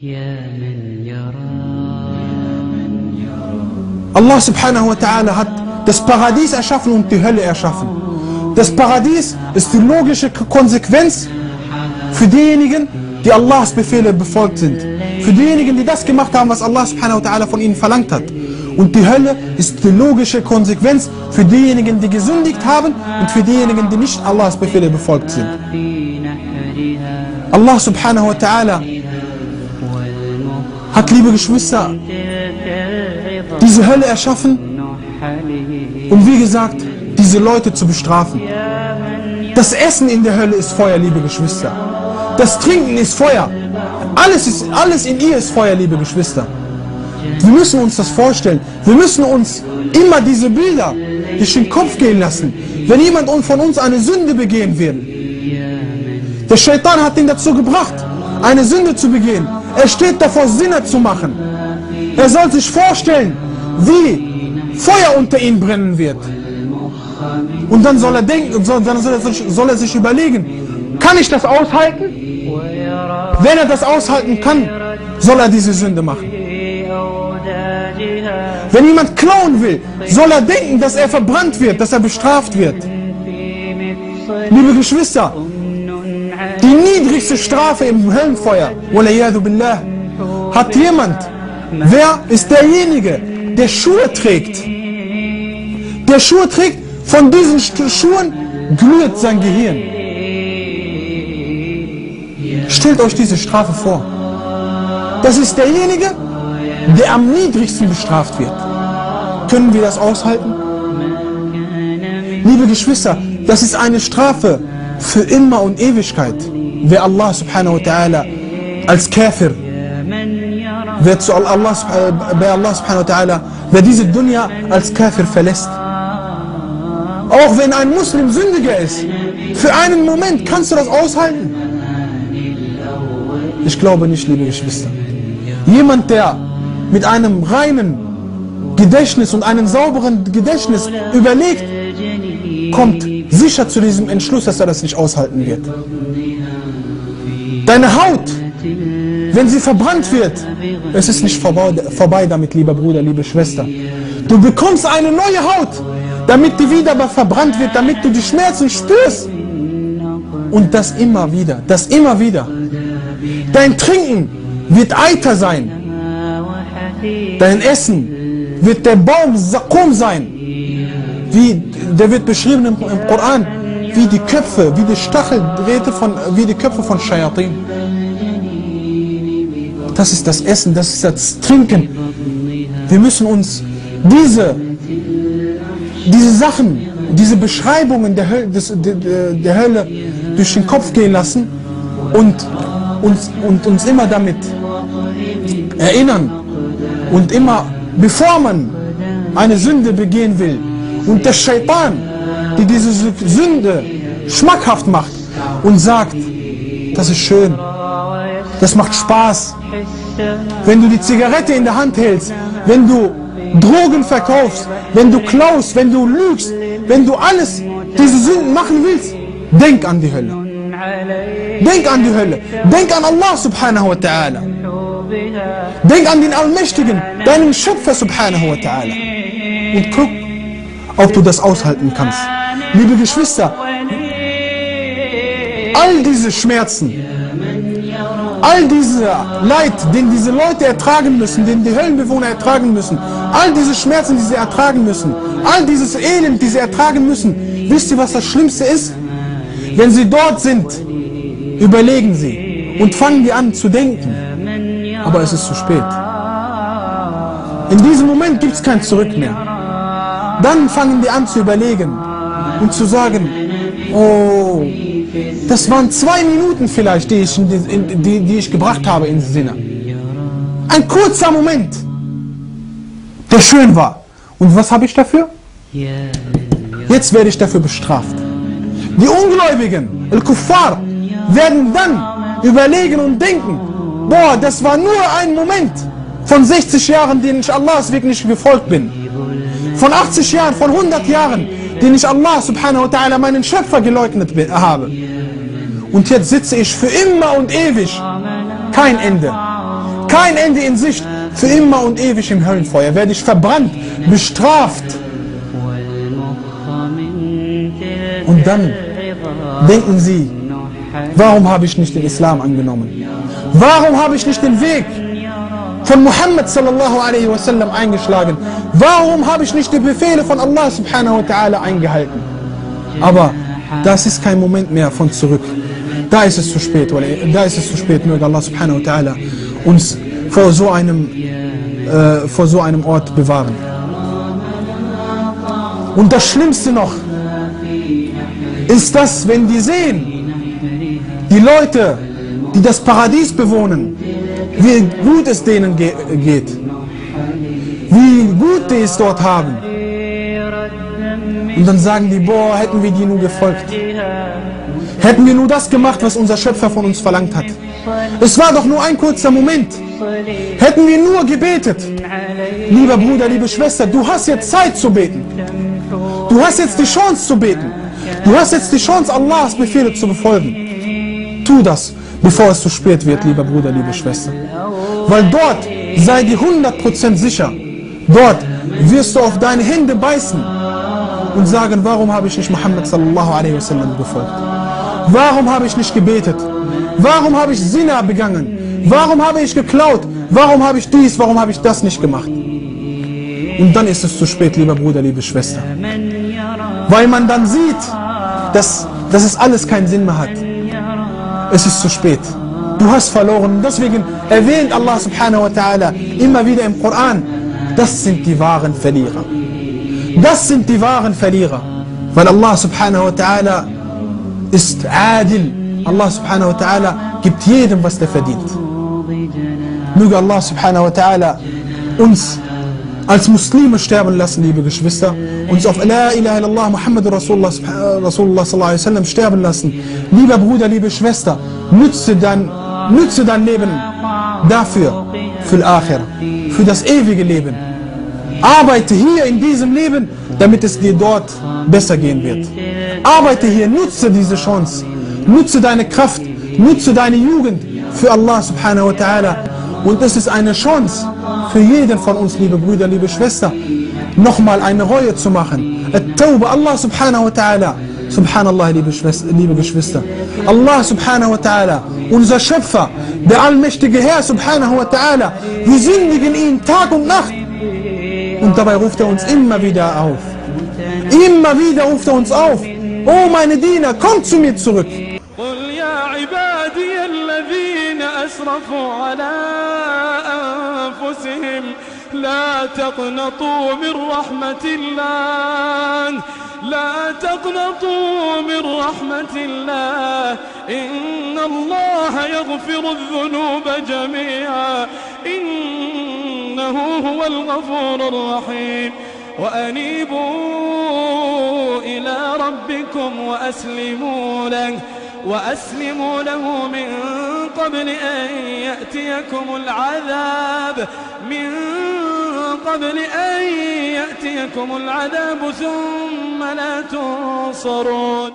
Allah subhanahu wa ta'ala hat das Paradies erschaffen und die Hölle erschaffen. Das Paradies ist die logische Konsequenz für diejenigen, die Allahs Befehle befolgt sind. Für diejenigen, die das gemacht haben, was Allah subhanahu wa ta'ala von ihnen verlangt hat. Und die Hölle ist die logische Konsequenz für diejenigen, die gesündigt haben und für diejenigen, die nicht Allahs Befehle befolgt sind. Allah subhanahu wa ta'ala hat, liebe Geschwister, diese Hölle erschaffen, um wie gesagt, diese Leute zu bestrafen. Das Essen in der Hölle ist Feuer, liebe Geschwister. Das Trinken ist Feuer. Alles in ihr ist Feuer, liebe Geschwister. Wir müssen uns das vorstellen. Wir müssen uns immer diese Bilder durch den Kopf gehen lassen. Wenn jemand von uns eine Sünde begehen will, der Shaitan hat ihn dazu gebracht, eine Sünde zu begehen. Er steht davor, Sinne zu machen. Er soll sich vorstellen, wie Feuer unter ihm brennen wird. Und dann soll er denken, soll er sich überlegen, kann ich das aushalten? Wenn er das aushalten kann, soll er diese Sünde machen. Wenn jemand klauen will, soll er denken, dass er verbrannt wird, dass er bestraft wird. Liebe Geschwister, die niedrigste Strafe im Höllenfeuer, waliyadu billah, hat jemand. Wer ist derjenige, der Schuhe trägt? Der Schuhe trägt, von diesen Schuhen glüht sein Gehirn. Stellt euch diese Strafe vor. Das ist derjenige, der am niedrigsten bestraft wird. Können wir das aushalten? Liebe Geschwister, das ist eine Strafe für immer und Ewigkeit. Wer Allah subhanahu wa ta'ala als Kafir, wer Allah subhanahu wa ta'ala, wer diese Dunya als Kafir verlässt. Auch wenn ein Muslim Sündiger ist, für einen Moment kannst du das aushalten? Ich glaube nicht, liebe Geschwister. Jemand, der mit einem reinen Gedächtnis und einem sauberen Gedächtnis überlegt, kommt sicher zu diesem Entschluss, dass er das nicht aushalten wird. Deine Haut, wenn sie verbrannt wird, es ist nicht vorbei damit, lieber Bruder, liebe Schwester. Du bekommst eine neue Haut, damit die wieder verbrannt wird, damit du die Schmerzen spürst. Und das immer wieder, das immer wieder. Dein Trinken wird Eiter sein. Dein Essen wird der Baum Zakum sein. Der wird beschrieben im Koran, wie die Köpfe, wie die Stacheldrähte wie die Köpfe von Shayatin. Das ist das Essen, das ist das Trinken. Wir müssen uns diese Sachen, diese Beschreibungen der Hölle durch den Kopf gehen lassen und uns immer damit erinnern. Und immer, bevor man eine Sünde begehen will und der Shaitan, die diese Sünde schmackhaft macht und sagt, das ist schön, das macht Spaß. Wenn du die Zigarette in der Hand hältst, wenn du Drogen verkaufst, wenn du klaust, wenn du lügst, wenn du alles diese Sünden machen willst, denk an die Hölle. Denk an die Hölle. Denk an Allah subhanahu wa ta'ala. Denk an den Allmächtigen, deinen Schöpfer subhanahu wa ta'ala. Und guck, ob du das aushalten kannst. Liebe Geschwister, all diese Schmerzen, all dieser Leid, den diese Leute ertragen müssen, den die Höllenbewohner ertragen müssen, all diese Schmerzen, die sie ertragen müssen, all dieses Elend, die sie ertragen müssen, wisst ihr, was das Schlimmste ist? Wenn sie dort sind, überlegen sie und fangen die an zu denken, aber es ist zu spät. In diesem Moment gibt es kein Zurück mehr. Dann fangen die an zu überlegen und zu sagen, oh, das waren 2 Minuten vielleicht, die ich gebracht habe ins Sinne. Ein kurzer Moment, der schön war. Und was habe ich dafür? Jetzt werde ich dafür bestraft. Die Ungläubigen, Al-Kuffar, werden dann überlegen und denken, boah, das war nur ein Moment von 60 Jahren, denen ich Allahs wirklich gefolgt bin. Von 80 Jahren, von 100 Jahren, denen ich Allah subhanahu wa ta'ala, meinen Schöpfer, geleugnet habe. Und jetzt sitze ich für immer und ewig. Kein Ende. kein Ende in Sicht, für immer und ewig im Höllenfeuer, werde ich verbrannt, bestraft. Und dann denken sie, warum habe ich nicht den Islam angenommen? Warum habe ich nicht den Weg von Muhammad sallallahu alaihi wasallam eingeschlagen? Warum habe ich nicht die Befehle von Allah subhanahu wa ta'ala eingehalten? Aber das ist kein Moment mehr von zurück. Da ist es zu spät, möge Allah subhanahu wa ta'ala uns vor so einem Ort bewahren. Und das Schlimmste noch ist das, wenn die sehen, die Leute, die das Paradies bewohnen, wie gut es denen geht, wie gut die es dort haben. Und dann sagen die, boah, hätten wir die nur gefolgt. Hätten wir nur das gemacht, was unser Schöpfer von uns verlangt hat. Es war doch nur ein kurzer Moment. Hätten wir nur gebetet. Lieber Bruder, liebe Schwester, du hast jetzt Zeit zu beten. Du hast jetzt die Chance zu beten. Du hast jetzt die Chance, Allahs Befehle zu befolgen. Tu das, bevor es zu spät wird, lieber Bruder, liebe Schwester. Weil dort sei dir 100% sicher. Dort wirst du auf deine Hände beißen und sagen, warum habe ich nicht Muhammad sallallahu alaihi wasallam gefolgt? Warum habe ich nicht gebetet? Warum habe ich Zina begangen? Warum habe ich geklaut? Warum habe ich dies, warum habe ich das nicht gemacht? Und dann ist es zu spät, lieber Bruder, liebe Schwester. Weil man dann sieht, dass es alles keinen Sinn mehr hat. Es ist zu spät. Du hast verloren. Deswegen erwähnt Allah subhanahu wa ta'ala immer wieder im Koran, das sind die wahren Verlierer. Das sind die wahren Verlierer. Weil Allah subhanahu wa ta'ala ist adil. Allah subhanahu wa ta'ala gibt jedem, was der verdient. Möge Allah subhanahu wa ta'ala uns als Muslime sterben lassen, liebe Geschwister, uns auf La ilaha illallah Muhammadur Rasulullah sallallahu alaihi wasallam sterben lassen. Lieber Bruder, liebe Schwester, nütze dein Leben dafür, für Al-Akhirah, für das ewige Leben. Arbeite hier in diesem Leben, damit es dir dort besser gehen wird. Arbeite hier, nutze diese Chance, nutze deine Kraft, nutze deine Jugend für Allah subhanahu wa ta'ala. Und es ist eine Chance für jeden von uns, liebe Brüder, liebe Schwester, nochmal eine Reue zu machen. At-Tawba, Allah subhanahu wa ta'ala. Subhanallah, liebe Geschwister. Allah subhanahu wa ta'ala, unser Schöpfer, der allmächtige Herr subhanahu wa ta'ala. Wir sündigen ihn Tag und Nacht. Und dabei ruft er uns immer wieder auf. Immer wieder ruft er uns auf. Oh meine Diener, kommt zu mir zurück. أسرفوا على أنفسهم لا تقنطوا من رحمة الله لا تقنطوا من رحمة الله إن الله يغفر الذنوب جميعا إنه هو الغفور الرحيم وأنيبوا إلى ربكم وأسلموا له من قبل أن يأتيكم العذاب ثم لا تنصرون.